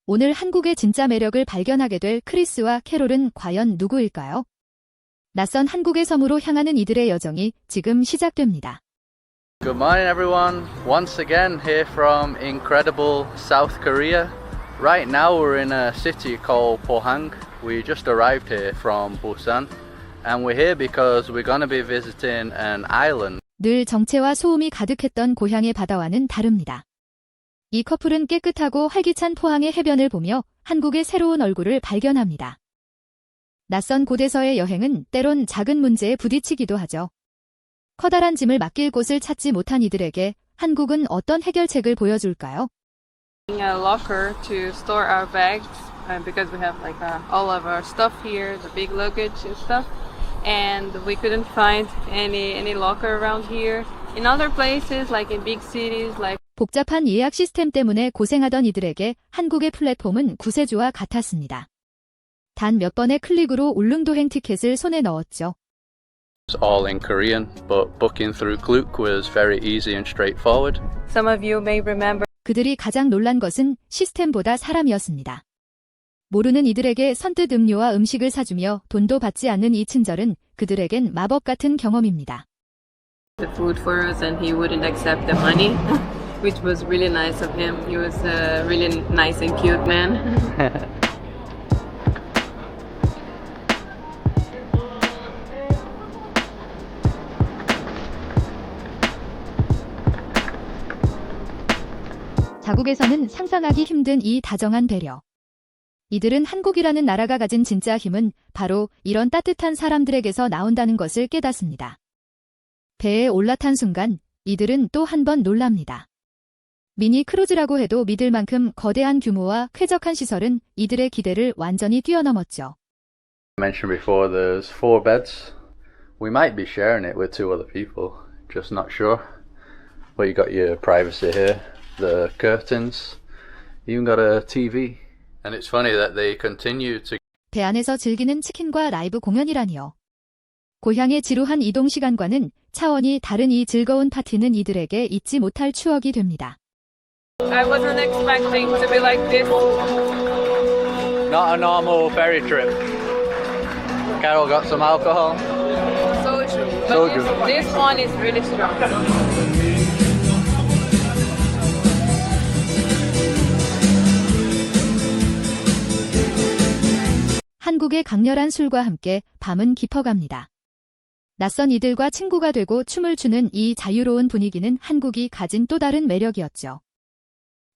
오늘 한국의 진짜 매력을 발견하게 될 크리스와 캐롤은 과연 누구일까요? 낯선 한국의 섬으로 향하는 이들의 여정이 지금 시작됩니다. Good morning everyone, once again here from incredible South Korea. Right now we're in a city called Pohang. We just arrived here from Busan and we're here because we're going to be visiting an island. 늘 정체와 소음이 가득했던 고향의 바다와는 다릅니다. 이 커플은 깨끗하고 활기찬 포항의 해변을 보며 한국의 새로운 얼굴을 발견합니다. 낯선 곳에서의 여행은 때론 작은 문제에 부딪히기도 하죠. 커다란 짐을 맡길 곳을 찾지 못한 이들에게 한국은 어떤 해결책을 보여줄까요? A locker to store our bags because we have all of our stuff here, the big luggage and stuff, and we couldn't find any locker around here. In other places, like in big cities, like 복잡한 예약 시스템 때문에 고생하던 이들에게 한국의 플랫폼은 구세주와 같았습니다. 단 몇 번의 클릭으로 울릉도행 티켓을 손에 넣었죠. It's all in Korean, but booking through Klook was very easy and straightforward. some of you may remember. 그들이 가장 놀란 것은 시스템보다 사람이었습니다. 모르는 이들에게 선뜻 음료와 음식을 사주며 돈도 받지 않는 이 친절은 그들에겐 마법 같은 경험입니다. The food for us and he wouldn't accept the money, which was really nice of him. He was a really nice and cute man. 자국에서는 상상하기 힘든 이 다정한 배려. 이들은 한국이라는 나라가 가진 진짜 힘은 바로 이런 따뜻한 사람들에게서 나온다는 것을 깨닫습니다. 배에 올라탄 순간 이들은 또 한 번 놀랍니다. 미니 크루즈라고 해도 믿을 만큼 거대한 규모와 쾌적한 시설은 이들의 기대를 완전히 뛰어넘었죠. I mentioned before there's 4 beds. We might be sharing it with 2 other people, just not sure. But you got your privacy here, the curtains, you even got a TV. And it's funny that they continue to 배 안에서 즐기는 치킨과 라이브 공연이라니요. 고향의 지루한 이동 시간과는 차원이 다른 이 즐거운 파티는 이들에게 잊지 못할 추억이 됩니다. I wasn't expecting to be like this. not a normal ferry trip. Carol got some alcohol. Soju. But Soju. This one is really strong. 한국의 강렬한 술과 함께 밤은 깊어갑니다. 낯선 이들과 친구가 되고 춤을 추는 이 자유로운 분위기는 한국이 가진 또 다른 매력이었죠.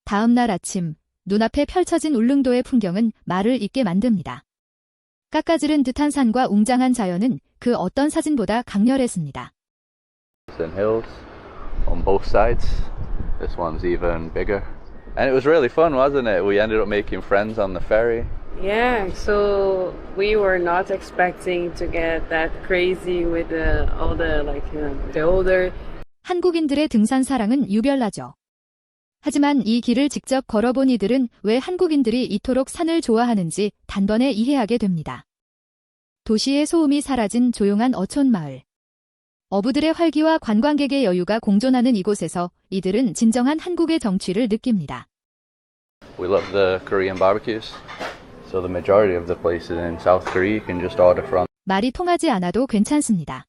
다음 날 아침, 눈앞에 펼쳐진 울릉도의 풍경은 말을 잇게 만듭니다. 깎아지른 듯한 산과 웅장한 자연은 그 어떤 사진보다 강렬했습니다. And hills on both sides. This one's even bigger. And it was really fun, wasn't it? We ended up making friends on the ferry. Yeah, so we were not expecting to get that crazy with all the the older. 한국인들의 등산 사랑은 유별나죠. 하지만 이 길을 직접 걸어본 이들은 왜 한국인들이 이토록 산을 좋아하는지 단번에 이해하게 됩니다. 도시의 소음이 사라진 조용한 어촌 마을. 어부들의 활기와 관광객의 여유가 공존하는 이곳에서 이들은 진정한 한국의 정취를 느낍니다. We love the Korean barbecues. So the majority of the places in South Korea you can just order from. 말이 통하지 않아도 괜찮습니다.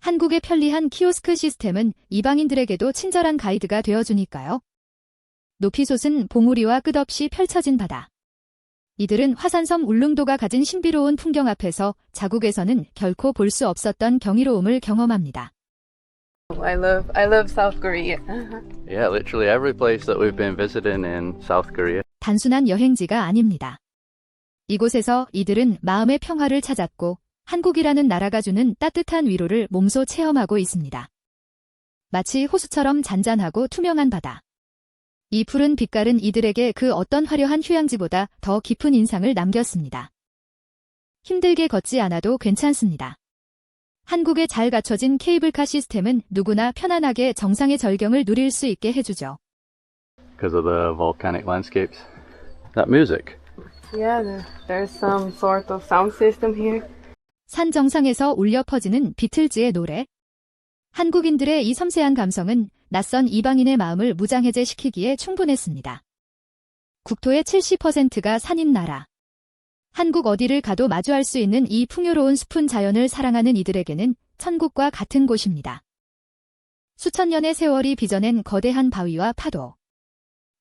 한국의 편리한 키오스크 시스템은 이방인들에게도 친절한 가이드가 되어주니까요. 높이 솟은 봉우리와 끝없이 펼쳐진 바다. 이들은 화산섬 울릉도가 가진 신비로운 풍경 앞에서 자국에서는 결코 볼 수 없었던 경이로움을 경험합니다. I love South Korea. Yeah, literally every place that we've been visiting in South Korea. 단순한 여행지가 아닙니다. 이곳에서 이들은 마음의 평화를 찾았고 한국이라는 나라가 주는 따뜻한 위로를 몸소 체험하고 있습니다. 마치 호수처럼 잔잔하고 투명한 바다. 이 푸른 빛깔은 이들에게 그 어떤 화려한 휴양지보다 더 깊은 인상을 남겼습니다. 힘들게 걷지 않아도 괜찮습니다. 한국의 잘 갖춰진 케이블카 시스템은 누구나 편안하게 정상의 절경을 누릴 수 있게 해주죠. Because of the volcanic landscapes. That music. Yeah, there's some sort of sound system here. 산 정상에서 울려 퍼지는 비틀즈의 노래. 한국인들의 이 섬세한 감성은 낯선 이방인의 마음을 무장해제시키기에 충분했습니다. 국토의 70%가 산인 나라. 한국 어디를 가도 마주할 수 있는 이 풍요로운 숲은 자연을 사랑하는 이들에게는 천국과 같은 곳입니다. 수천 년의 세월이 빚어낸 거대한 바위와 파도.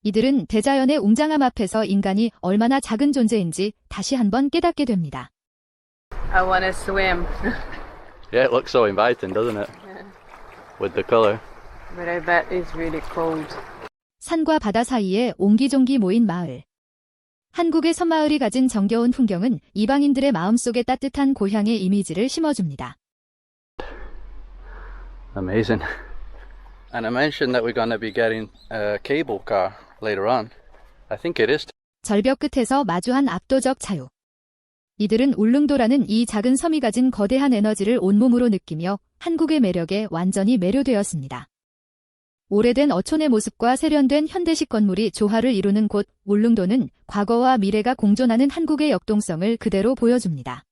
이들은 대자연의 웅장함 앞에서 인간이 얼마나 작은 존재인지 다시 한번 깨닫게 됩니다. I want to swim, Yeah, it looks so inviting, doesn't it? With the colour. but I bet it's really cold. 산과 바다 사이에 옹기종기 모인 마을. 한국의 섬마을이 가진 정겨운 풍경은 이방인들의 마음속에 따뜻한 고향의 이미지를 심어줍니다. Amazing. And I mentioned that we're going to be getting a cable car later on. I think it is. 절벽 끝에서 마주한 압도적 자유. 이들은 울릉도라는 이 작은 섬이 가진 거대한 에너지를 온몸으로 느끼며 한국의 매력에 완전히 매료되었습니다. 오래된 어촌의 모습과 세련된 현대식 건물이 조화를 이루는 곳 울릉도는 과거와 미래가 공존하는 한국의 역동성을 그대로 보여줍니다.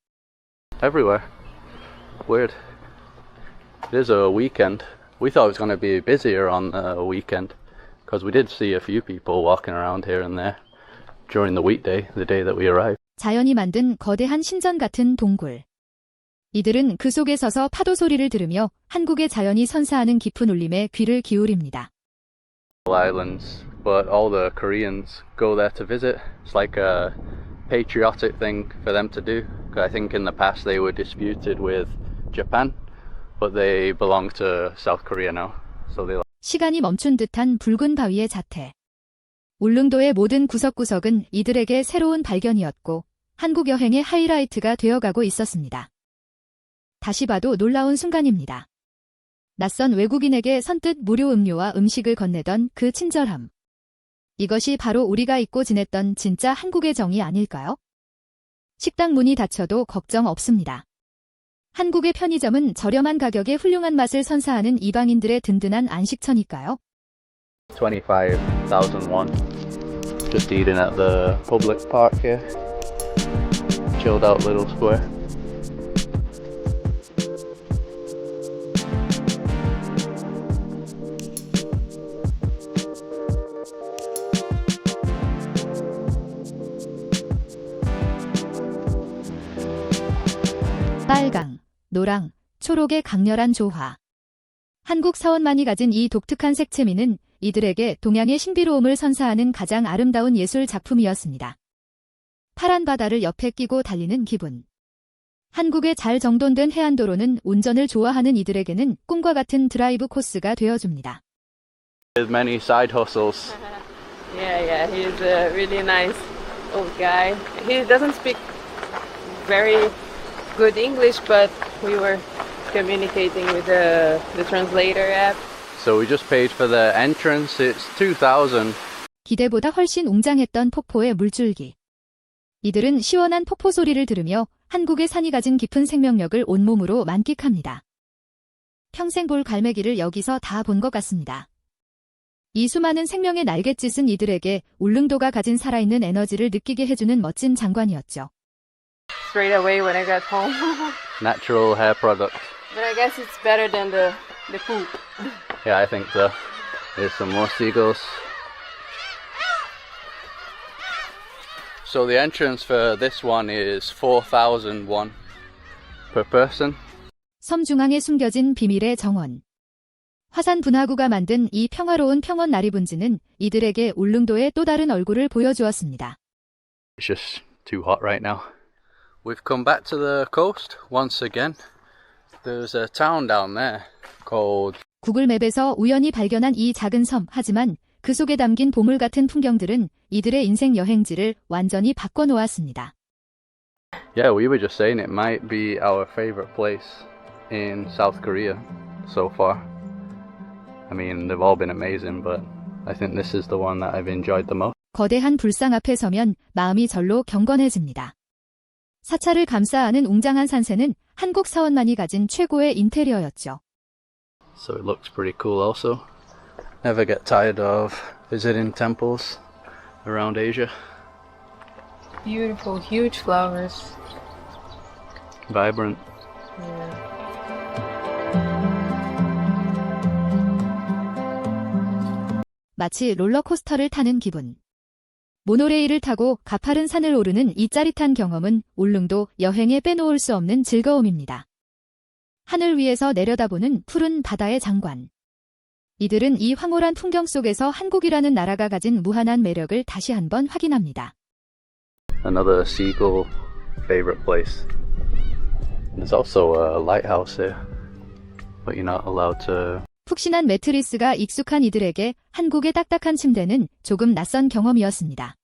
Everywhere. Weird. It is a weekend. We thought it was going to be busier on the weekend because we did see a few people walking around here and there during the weekday, the day that we arrived. 자연이 만든 거대한 신전 같은 동굴. 이들은 그 속에 서서 파도 소리를 들으며 한국의 자연이 선사하는 깊은 울림에 귀를 기울입니다. Islands, but all the Koreans go there to visit. It's like a patriotic thing for them to do. I think in the past they were disputed with Japan, but they belong to South Korea now. So they 시간이 멈춘 듯한 붉은 바위의 자태. 울릉도의 모든 구석구석은 이들에게 새로운 발견이었고 한국 여행의 하이라이트가 되어가고 있었습니다. 다시 봐도 놀라운 순간입니다. 낯선 외국인에게 선뜻 무료 음료와 음식을 건네던 그 친절함. 이것이 바로 우리가 잊고 지냈던 진짜 한국의 정이 아닐까요? 식당 문이 닫혀도 걱정 없습니다. 한국의 편의점은 저렴한 가격에 훌륭한 맛을 선사하는 이방인들의 든든한 안식처니까요. 25,000 won. Just eating at the public park here. Chilled out little square. 빨강, 노랑, 초록의 강렬한 조화. 한국 사원만이 가진 이 독특한 색채미는 이들에게 동양의 신비로움을 선사하는 가장 아름다운 예술 작품이었습니다. 파란 바다를 옆에 끼고 달리는 기분. 한국의 잘 정돈된 해안도로는 운전을 좋아하는 이들에게는 꿈과 같은 드라이브 코스가 되어줍니다. There's many side hustles. Yeah, he's a really nice old guy. He doesn't speak very good English, but we were communicating with the translator app. So we just paid for the entrance. It's 2,000. 기대보다 훨씬 웅장했던 폭포의 물줄기. 이들은 시원한 폭포 소리를 들으며 한국의 산이 가진 깊은 생명력을 온몸으로 만끽합니다. 평생 볼 갈매기를 여기서 다 본 것 같습니다. 이 수많은 생명의 날갯짓은 이들에게 울릉도가 가진 살아있는 에너지를 느끼게 해주는 멋진 장관이었죠. Straight away when I got home. Natural hair product. But I guess it's better than the poop. Yeah, I think so. There's some more seagulls. So the entrance for this one is 4,000 won per person. 섬 중앙에 숨겨진 비밀의 정원. 화산 분화구가 만든 이 평화로운 평원 나리분지는 이들에게 울릉도의 또 다른 얼굴을 보여주었습니다. It's just too hot right now. We've come back to the coast once again. There's a town down there called 구글 맵에서 우연히 발견한 이 작은 섬, 하지만 그 속에 담긴 보물 같은 풍경들은 이들의 인생 여행지를 완전히 바꿔놓았습니다. Yeah, we were just saying it might be our favorite place in South Korea so far. I mean, they've all been amazing, but I think this is the one that I've enjoyed the most. 거대한 불상 앞에 서면 마음이 절로 경건해집니다. 사찰을 감싸 안은 웅장한 산세는 한국 사원만이 가진 최고의 인테리어였죠. So it looks pretty cool also. Never get tired of visiting temples around Asia. Beautiful, huge flowers. Vibrant. Yeah. 마치 롤러코스터를 타는 기분. 모노레일을 타고 가파른 산을 오르는 이 짜릿한 경험은 울릉도 여행에 빼놓을 수 없는 즐거움입니다. 하늘 위에서 내려다보는 푸른 바다의 장관. 이들은 이 황홀한 풍경 속에서 한국이라는 나라가 가진 무한한 매력을 다시 한번 확인합니다. Another seagull favorite place. There's also a lighthouse here, but you're not allowed to. 푹신한 매트리스가 익숙한 이들에게 한국의 딱딱한 침대는 조금 낯선 경험이었습니다.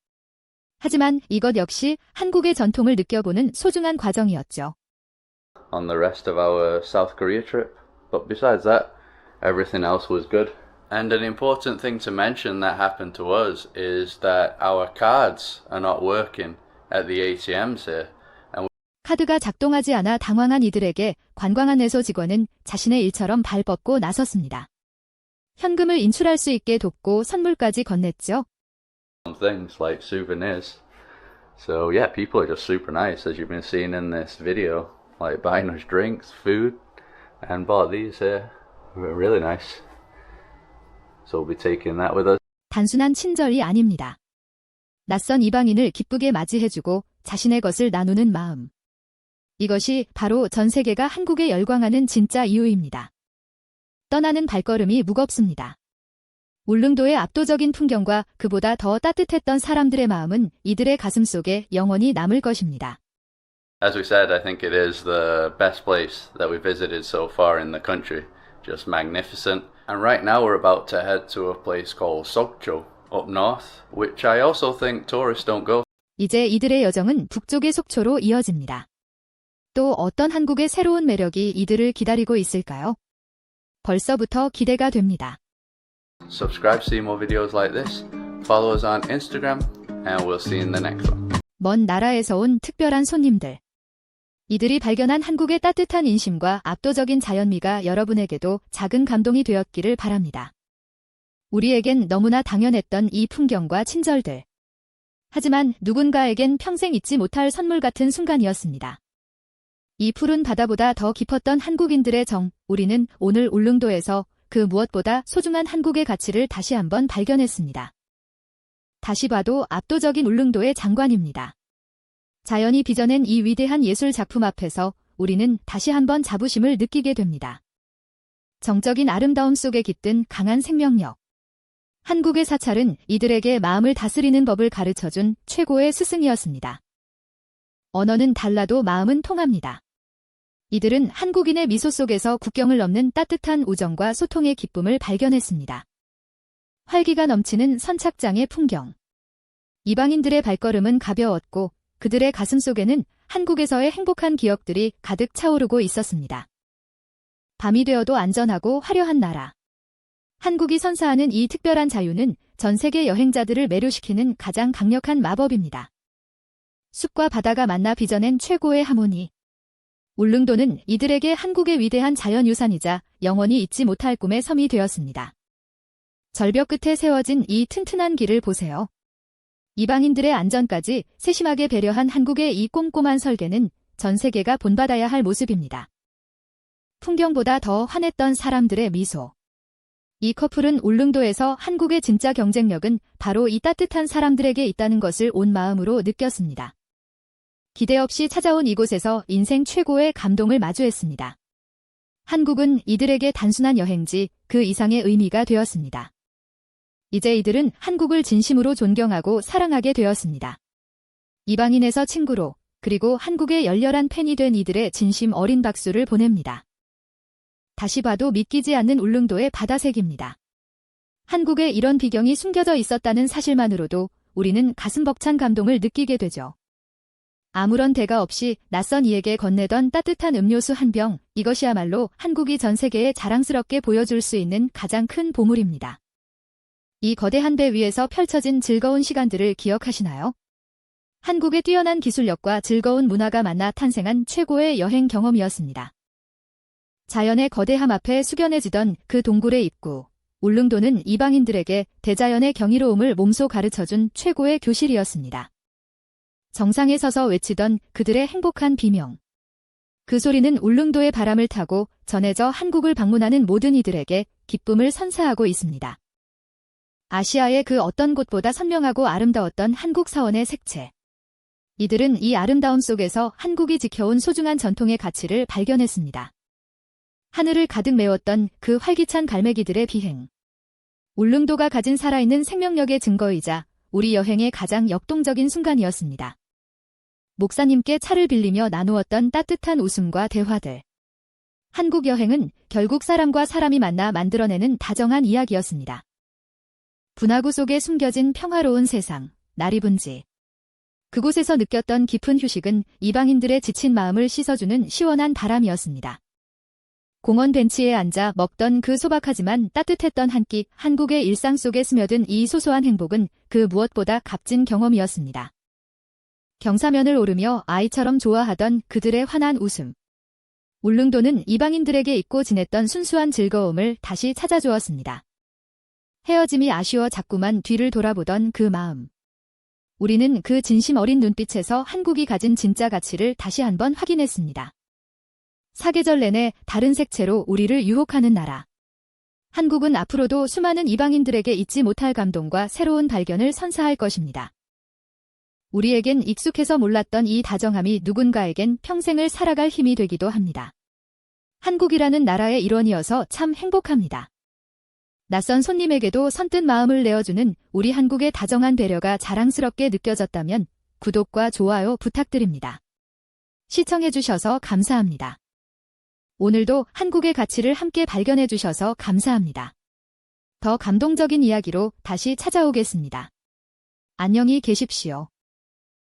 하지만 이것 역시 한국의 전통을 느껴보는 소중한 과정이었죠. On the rest of our South Korea trip, but besides that, everything else was good. And an important thing to mention that happened to us is that our cards are not working at the ATMs here. 카드가 작동하지 않아 당황한 이들에게 관광안내소 직원은 자신의 일처럼 발 뻗고 나섰습니다. 현금을 인출할 수 있게 돕고 선물까지 건넸죠. Things like souvenirs. So yeah, people are just super nice, as you've been seeing in this video, like buying us drinks, food, and bought these here. They're really nice. So we'll be taking that with us. 단순한 친절이 아닙니다. 낯선 이방인을 기쁘게 맞이해주고 자신의 것을 나누는 마음. 이것이 바로 전 세계가 한국에 열광하는 진짜 이유입니다. 떠나는 발걸음이 무겁습니다. 울릉도의 압도적인 풍경과 그보다 더 따뜻했던 사람들의 마음은 이들의 가슴 속에 영원히 남을 것입니다. As we said, I think it is the best place that we've visited so far in the country. Just magnificent. And right now we're about to head to a place called Sokcho up north, which I also think tourists don't go. 이제 이들의 여정은 북쪽의 속초로 이어집니다. 또 어떤 한국의 새로운 매력이 이들을 기다리고 있을까요? 벌써부터 기대가 됩니다. Subscribe to see more videos like this. Follow us on Instagram, and we'll see you in the next one. 먼 나라에서 온 특별한 손님들. 이들이 발견한 한국의 따뜻한 인심과 압도적인 자연미가 여러분에게도 작은 감동이 되었기를 바랍니다. 우리에겐 너무나 당연했던 이 풍경과 친절들. 하지만 누군가에겐 평생 잊지 못할 선물 같은 순간이었습니다. 이 푸른 바다보다 더 깊었던 한국인들의 정, 우리는 오늘 울릉도에서 그 무엇보다 소중한 한국의 가치를 다시 한번 발견했습니다. 다시 봐도 압도적인 울릉도의 장관입니다. 자연이 빚어낸 이 위대한 예술 작품 앞에서 우리는 다시 한번 자부심을 느끼게 됩니다. 정적인 아름다움 속에 깃든 강한 생명력. 한국의 사찰은 이들에게 마음을 다스리는 법을 가르쳐준 최고의 스승이었습니다. 언어는 달라도 마음은 통합니다. 이들은 한국인의 미소 속에서 국경을 넘는 따뜻한 우정과 소통의 기쁨을 발견했습니다. 활기가 넘치는 선착장의 풍경. 이방인들의 발걸음은 가벼웠고 그들의 가슴 속에는 한국에서의 행복한 기억들이 가득 차오르고 있었습니다. 밤이 되어도 안전하고 화려한 나라. 한국이 선사하는 이 특별한 자유는 전 세계 여행자들을 매료시키는 가장 강력한 마법입니다. 숲과 바다가 만나 빚어낸 최고의 하모니. 울릉도는 이들에게 한국의 위대한 자연유산이자 영원히 잊지 못할 꿈의 섬이 되었습니다. 절벽 끝에 세워진 이 튼튼한 길을 보세요. 이방인들의 안전까지 세심하게 배려한 한국의 이 꼼꼼한 설계는 전 세계가 본받아야 할 모습입니다. 풍경보다 더 환했던 사람들의 미소. 이 커플은 울릉도에서 한국의 진짜 경쟁력은 바로 이 따뜻한 사람들에게 있다는 것을 온 마음으로 느꼈습니다. 기대 없이 찾아온 이곳에서 인생 최고의 감동을 마주했습니다. 한국은 이들에게 단순한 여행지, 그 이상의 의미가 되었습니다. 이제 이들은 한국을 진심으로 존경하고 사랑하게 되었습니다. 이방인에서 친구로, 그리고 한국의 열렬한 팬이 된 이들의 진심 어린 박수를 보냅니다. 다시 봐도 믿기지 않는 울릉도의 바다색입니다. 한국에 이런 비경이 숨겨져 있었다는 사실만으로도 우리는 가슴 벅찬 감동을 느끼게 되죠. 아무런 대가 없이 낯선 이에게 건네던 따뜻한 음료수 한 병, 이것이야말로 한국이 전 세계에 자랑스럽게 보여줄 수 있는 가장 큰 보물입니다. 이 거대한 배 위에서 펼쳐진 즐거운 시간들을 기억하시나요? 한국의 뛰어난 기술력과 즐거운 문화가 만나 탄생한 최고의 여행 경험이었습니다. 자연의 거대함 앞에 숙연해지던 그 동굴의 입구, 울릉도는 이방인들에게 대자연의 경이로움을 몸소 가르쳐준 최고의 교실이었습니다. 정상에 서서 외치던 그들의 행복한 비명. 그 소리는 울릉도의 바람을 타고 전해져 한국을 방문하는 모든 이들에게 기쁨을 선사하고 있습니다. 아시아의 그 어떤 곳보다 선명하고 아름다웠던 한국 사원의 색채. 이들은 이 아름다움 속에서 한국이 지켜온 소중한 전통의 가치를 발견했습니다. 하늘을 가득 메웠던 그 활기찬 갈매기들의 비행. 울릉도가 가진 살아있는 생명력의 증거이자 우리 여행의 가장 역동적인 순간이었습니다. 목사님께 차를 빌리며 나누었던 따뜻한 웃음과 대화들. 한국 여행은 결국 사람과 사람이 만나 만들어내는 다정한 이야기였습니다. 분화구 속에 숨겨진 평화로운 세상, 나리분지. 그곳에서 느꼈던 깊은 휴식은 이방인들의 지친 마음을 씻어주는 시원한 바람이었습니다. 공원 벤치에 앉아 먹던 그 소박하지만 따뜻했던 한 끼, 한국의 일상 속에 스며든 이 소소한 행복은 그 무엇보다 값진 경험이었습니다. 경사면을 오르며 아이처럼 좋아하던 그들의 환한 웃음. 울릉도는 이방인들에게 잊고 지냈던 순수한 즐거움을 다시 찾아주었습니다. 헤어짐이 아쉬워 자꾸만 뒤를 돌아보던 그 마음. 우리는 그 진심 어린 눈빛에서 한국이 가진 진짜 가치를 다시 한번 확인했습니다. 사계절 내내 다른 색채로 우리를 유혹하는 나라. 한국은 앞으로도 수많은 이방인들에게 잊지 못할 감동과 새로운 발견을 선사할 것입니다. 우리에겐 익숙해서 몰랐던 이 다정함이 누군가에겐 평생을 살아갈 힘이 되기도 합니다. 한국이라는 나라의 일원이어서 참 행복합니다. 낯선 손님에게도 선뜻 마음을 내어주는 우리 한국의 다정한 배려가 자랑스럽게 느껴졌다면 구독과 좋아요 부탁드립니다. 시청해주셔서 감사합니다. 오늘도 한국의 가치를 함께 발견해주셔서 감사합니다. 더 감동적인 이야기로 다시 찾아오겠습니다. 안녕히 계십시오.